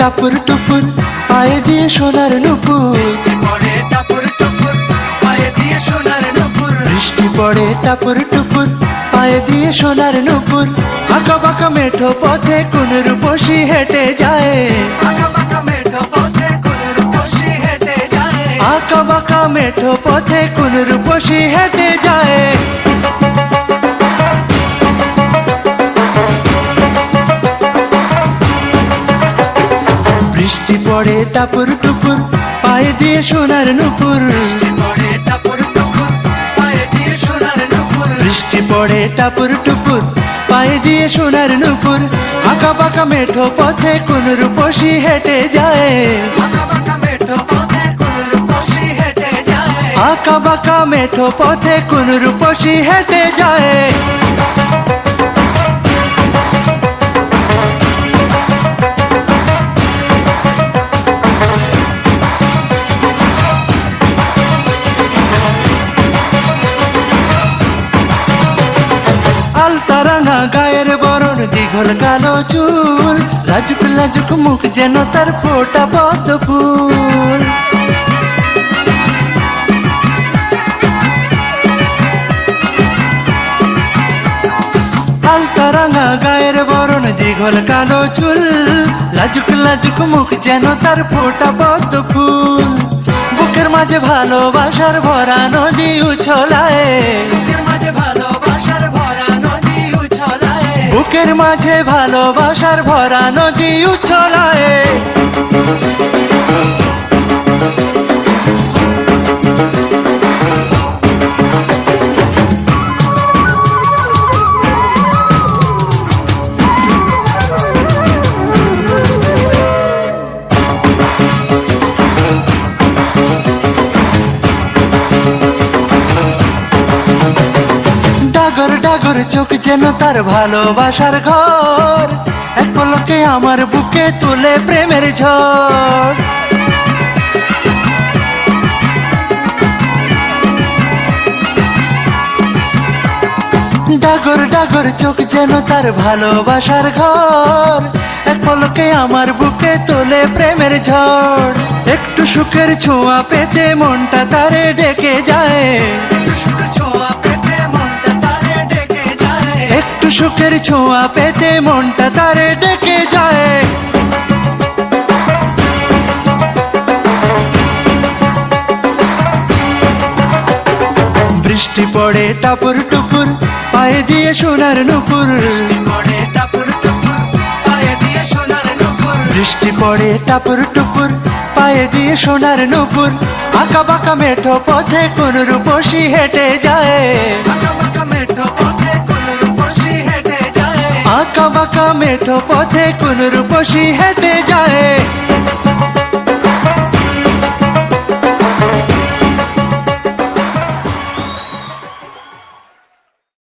টাপুর টুপুর পায়ে দিয়ে সোনার নুপুর, বৃষ্টি পড়ে টাপুর টুপুর পায়ে দিয়ে সোনার নুপুর। আঁকা বাঁকা মেঠো পথে কোন রূপসী হেঁটে যায়, আঁকা বাঁকা মেঠো পথে কোন রূপসী হেঁটে যায়। বৃষ্টি পড়ে টাপুর টুপুর পায়ে দিয়ে সোনার নুপুর, বৃষ্টি পড়ে টাপুর টুপুর পায়ে দিয়ে সোনার নুপুর। আঁকা বাঁকা মেঠো পথে কোন রূপসী হেঁটে যায়, আঁকা বাঁকা মেঠো পথে কোন রূপসী হেঁটে যায়। আলতারাঙা গায়ের বরণ, দীঘল কালো চুল, লাজুক লাজুক মুখ যেন তার ফোটা পদ্ম ফুল। আলতারাঙা গায়ের বরণ, দীঘল কালো চুল, লাজুক লাজুক মুখ যেন তার ফোটা পদ্ম ফুল। বুকের মাঝে ভালোবাসার ভরা নদী উছলায়, বুকের মাঝে ভালোবাসার ভরা নদী উছলায়। ডাগর ডাগর চোখ যেন তার ভালোবাসার ঘর, এক পলকে আমার বুকে তুলে প্রেমের ঝড়। ডাগর ডাগর চোখ যেন তার ভালোবাসার ঘর, এক পলকে আমার বুকে তোলে প্রেমের ঝড়। একটু সুখের ছোঁয়া পেতে মনটা তারে ডেকে যায়, একটু সুখের ছোঁয়া পেতে মনটা তারে ডেকে যায়। বৃষ্টি পড়ে টাপুর টুপুর পায়ে দিয়ে সোনার নুপুর, বৃষ্টি পড়ে টাপুর টুপুর পায়ে দিয়ে সোনার নুপুর। আঁকা বাঁকা মেঠো পথে কোন রূপসী হেঁটে যায়, আঁকা বাঁকা মেঠো পথে কোন রূপসী হেঁটে যায়।